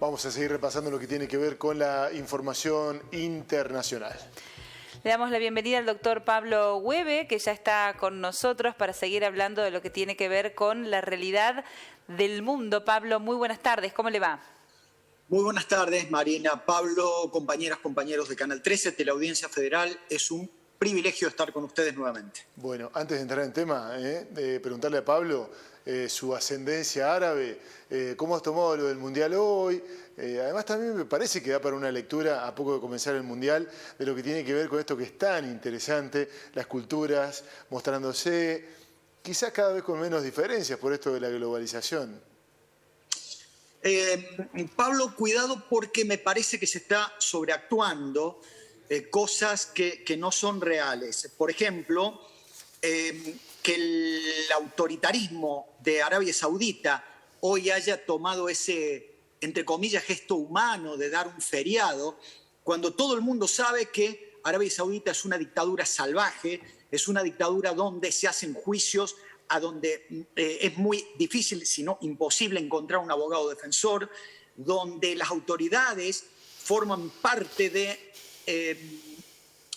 Vamos a seguir repasando lo que tiene que ver con la información internacional. Le damos la bienvenida al doctor Pablo Hueve, que ya está con nosotros para seguir hablando de lo que tiene que ver con la realidad del mundo. Pablo, muy buenas tardes, ¿cómo le va? Muy buenas tardes, Marina, Pablo, compañeras, compañeros de Canal 13, de la Audiencia Federal. Es un privilegio estar con ustedes nuevamente. Bueno, antes de entrar en tema, de preguntarle a Pablo su ascendencia árabe, ¿cómo has tomado lo del Mundial hoy? Además también me parece que da para una lectura, a poco de comenzar el Mundial, de lo que tiene que ver con esto que es tan interesante, las culturas mostrándose, quizás cada vez con menos diferencias por esto de la globalización. Pablo, cuidado porque me parece que se está sobreactuando cosas que no son reales. Por ejemplo, que el autoritarismo de Arabia Saudita hoy haya tomado ese, entre comillas, gesto humano de dar un feriado, cuando todo el mundo sabe que Arabia Saudita es una dictadura salvaje, es una dictadura donde se hacen juicios, a donde es muy difícil, si no imposible, encontrar un abogado defensor, donde las autoridades forman parte de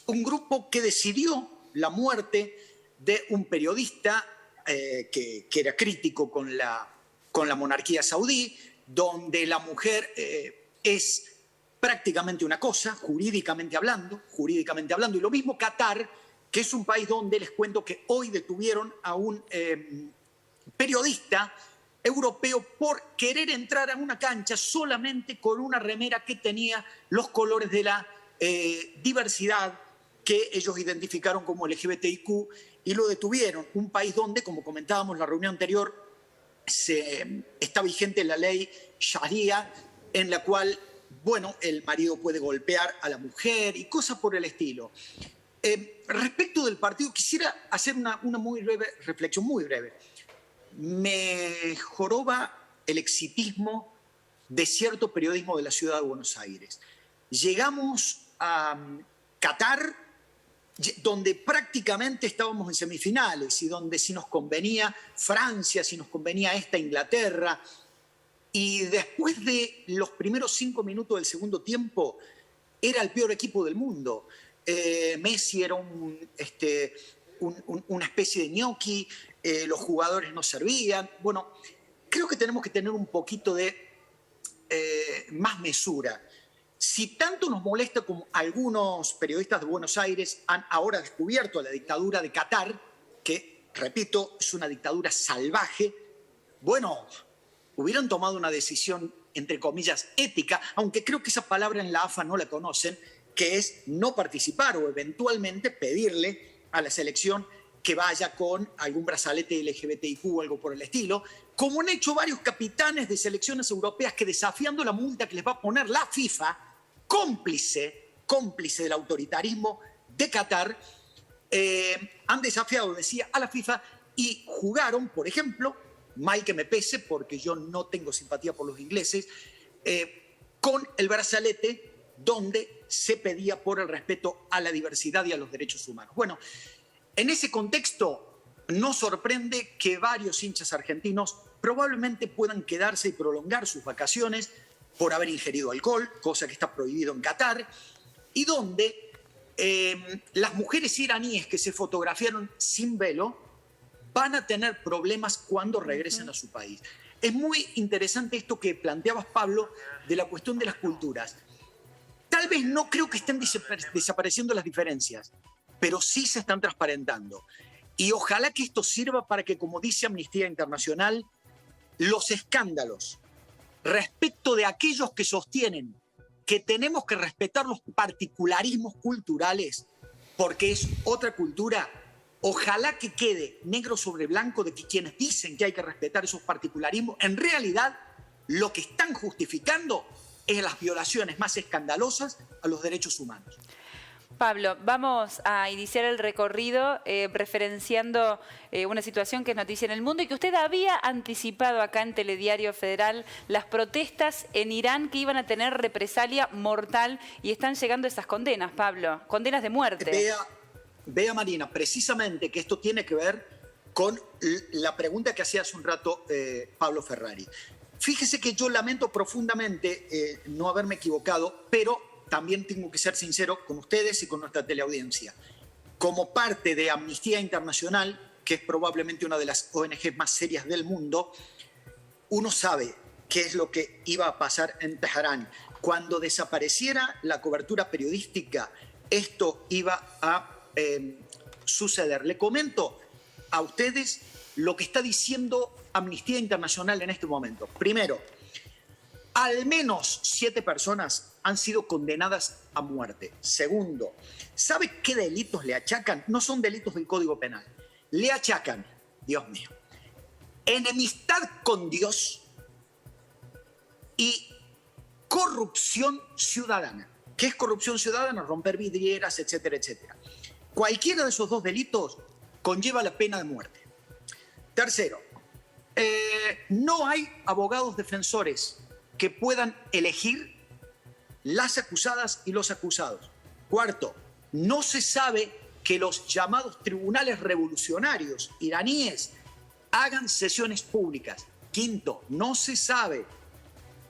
un grupo que decidió la muerte de un periodista que era crítico con la monarquía saudí, donde la mujer es prácticamente una cosa, jurídicamente hablando, y lo mismo Qatar, que es un país donde les cuento que hoy detuvieron a un periodista europeo por querer entrar a una cancha solamente con una remera que tenía los colores de la diversidad que ellos identificaron como LGBTIQ y lo detuvieron. Un país donde, como comentábamos en la reunión anterior, está vigente la ley Sharia, en la cual, bueno, el marido puede golpear a la mujer y cosas por el estilo. Respecto del partido, quisiera hacer una muy breve reflexión, muy breve. Me joroba el exitismo de cierto periodismo de la ciudad de Buenos Aires. Llegamos a Qatar, donde prácticamente estábamos en semifinales y donde si nos convenía Francia, si nos convenía Inglaterra, y después de los primeros 5 minutos del segundo tiempo era el peor equipo del mundo. Messi era una especie de ñoqui, los jugadores no servían. Bueno, creo que tenemos que tener un poquito de más mesura. Si tanto nos molesta como algunos periodistas de Buenos Aires han ahora descubierto la dictadura de Qatar, que, repito, es una dictadura salvaje, bueno, hubieran tomado una decisión, entre comillas, ética, aunque creo que esa palabra en la AFA no la conocen, que es no participar o eventualmente pedirle a la selección que vaya con algún brazalete LGBTIQ o algo por el estilo, como han hecho varios capitanes de selecciones europeas que, desafiando la multa que les va a poner la FIFA, cómplice del autoritarismo de Qatar, han desafiado, decía, a la FIFA y jugaron, por ejemplo, mal que me pese, porque yo no tengo simpatía por los ingleses, con el brazalete donde se pedía por el respeto a la diversidad y a los derechos humanos. Bueno, en ese contexto no sorprende que varios hinchas argentinos probablemente puedan quedarse y prolongar sus vacaciones por haber ingerido alcohol, cosa que está prohibido en Qatar, y donde las mujeres iraníes que se fotografiaron sin velo van a tener problemas cuando regresen a su país. Es muy interesante esto que planteabas, Pablo, de la cuestión de las culturas. Tal vez no creo que estén desapareciendo las diferencias, pero sí se están transparentando. Y ojalá que esto sirva para que, como dice Amnistía Internacional, los escándalos respecto de aquellos que sostienen que tenemos que respetar los particularismos culturales porque es otra cultura, ojalá que quede negro sobre blanco de que quienes dicen que hay que respetar esos particularismos, en realidad lo que están justificando es las violaciones más escandalosas a los derechos humanos. Pablo, vamos a iniciar el recorrido referenciando una situación que es noticia en el mundo y que usted había anticipado acá en Telediario Federal, las protestas en Irán que iban a tener represalia mortal y están llegando esas condenas, Pablo, condenas de muerte. Vea Marina, precisamente que esto tiene que ver con la pregunta que hacía hace un rato Pablo Ferrari. fíjese que yo lamento profundamente no haberme equivocado, pero también tengo que ser sincero con ustedes y con nuestra teleaudiencia. Como parte de Amnistía Internacional, que es probablemente una de las ONG más serias del mundo, uno sabe qué es lo que iba a pasar en Teherán. Cuando desapareciera la cobertura periodística, esto iba a suceder. Le comento a ustedes lo que está diciendo Amnistía Internacional en este momento. Primero, al menos 7 personas han sido condenadas a muerte. Segundo, ¿sabe qué delitos le achacan? No son delitos del Código Penal. Le achacan, Dios mío, enemistad con Dios y corrupción ciudadana. ¿Qué es corrupción ciudadana? Romper vidrieras, etcétera, etcétera. Cualquiera de esos 2 delitos conlleva la pena de muerte. Tercero, no hay abogados defensores que puedan elegir las acusadas y los acusados. Cuarto, no se sabe que los llamados tribunales revolucionarios iraníes hagan sesiones públicas. Quinto, no se sabe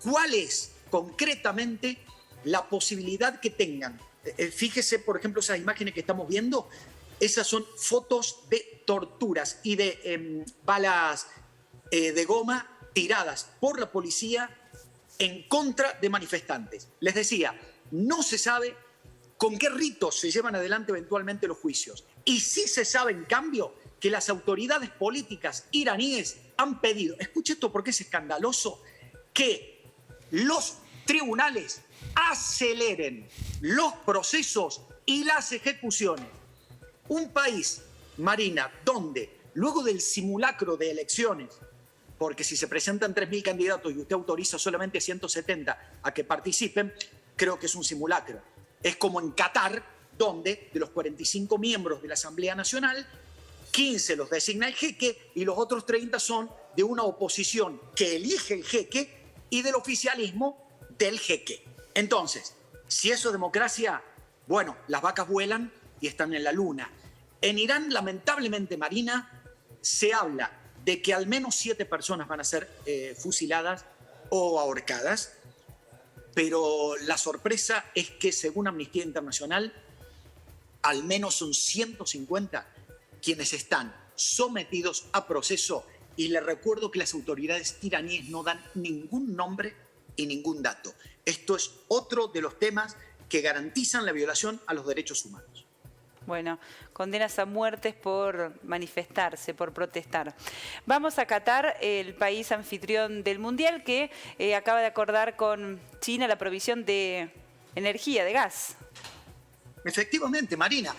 cuál es concretamente la posibilidad que tengan. Fíjese, por ejemplo, esas imágenes que estamos viendo, esas son fotos de torturas y de balas de goma tiradas por la policía en contra de manifestantes. Les decía, no se sabe con qué ritos se llevan adelante eventualmente los juicios. Y sí se sabe, en cambio, que las autoridades políticas iraníes han pedido, escuche esto porque es escandaloso, que los tribunales aceleren los procesos y las ejecuciones. Un país, Marina, donde luego del simulacro de elecciones, porque si se presentan 3.000 candidatos y usted autoriza solamente 170 a que participen, creo que es un simulacro. Es como en Qatar, donde de los 45 miembros de la Asamblea Nacional, 15 los designa el jeque y los otros 30 son de una oposición que elige el jeque y del oficialismo del jeque. Entonces, si eso es democracia, bueno, las vacas vuelan y están en la luna. En Irán, lamentablemente, Marina, se habla de que al menos 7 personas van a ser fusiladas o ahorcadas, pero la sorpresa es que, según Amnistía Internacional, al menos son 150 quienes están sometidos a proceso, y les recuerdo que las autoridades iraníes no dan ningún nombre y ningún dato. Esto es otro de los temas que garantizan la violación a los derechos humanos. Bueno, condenas a muertes por manifestarse, por protestar. Vamos a Qatar, el país anfitrión del Mundial, que acaba de acordar con China la provisión de energía, de gas. Efectivamente, Marina.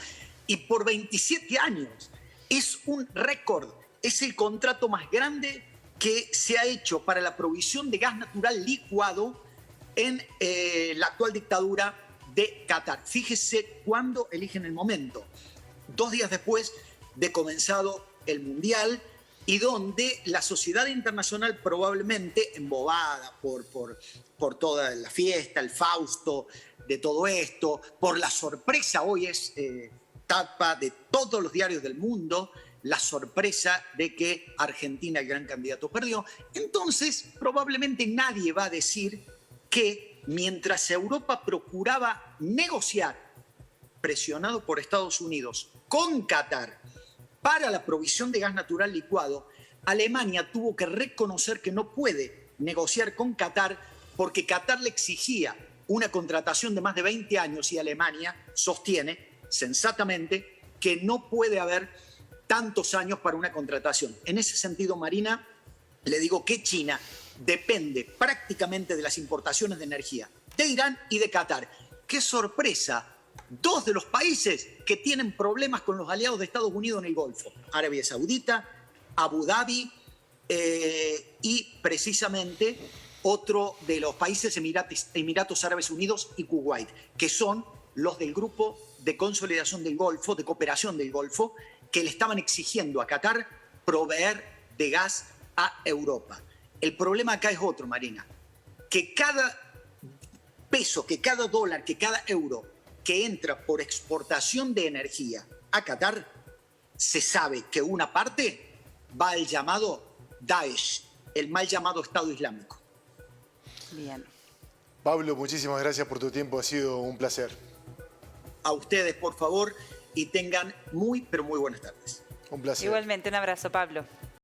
Y por 27 años. Es un récord. Es el contrato más grande que se ha hecho para la provisión de gas natural licuado en la actual dictadura de Qatar. Fíjese cuándo eligen el momento. 2 días después de comenzado el Mundial, y donde la sociedad internacional, probablemente embobada por toda la fiesta, el Fausto de todo esto, por la sorpresa, hoy es tapa de todos los diarios del mundo, la sorpresa de que Argentina, el gran candidato, perdió. Entonces, probablemente nadie va a decir que mientras Europa procuraba negociar, presionado por Estados Unidos, con Qatar para la provisión de gas natural licuado, Alemania tuvo que reconocer que no puede negociar con Qatar porque Qatar le exigía una contratación de más de 20 años y Alemania sostiene sensatamente que no puede haber tantos años para una contratación. En ese sentido, Marina, le digo que China depende prácticamente de las importaciones de energía de Irán y de Qatar. ¡Qué sorpresa! 2 de los países que tienen problemas con los aliados de Estados Unidos en el Golfo: Arabia Saudita, Abu Dhabi y precisamente otro de los países Emiratos Árabes Unidos y Kuwait, que son los del Grupo de Consolidación del Golfo, de Cooperación del Golfo, que le estaban exigiendo a Qatar proveer de gas a Europa. El problema acá es otro, Marina, que cada peso, que cada dólar, que cada euro que entra por exportación de energía a Qatar, se sabe que una parte va al llamado Daesh, el mal llamado Estado Islámico. Bien. Pablo, muchísimas gracias por tu tiempo, ha sido un placer. A ustedes, por favor, y tengan muy, pero muy buenas tardes. Un placer. Igualmente, un abrazo, Pablo.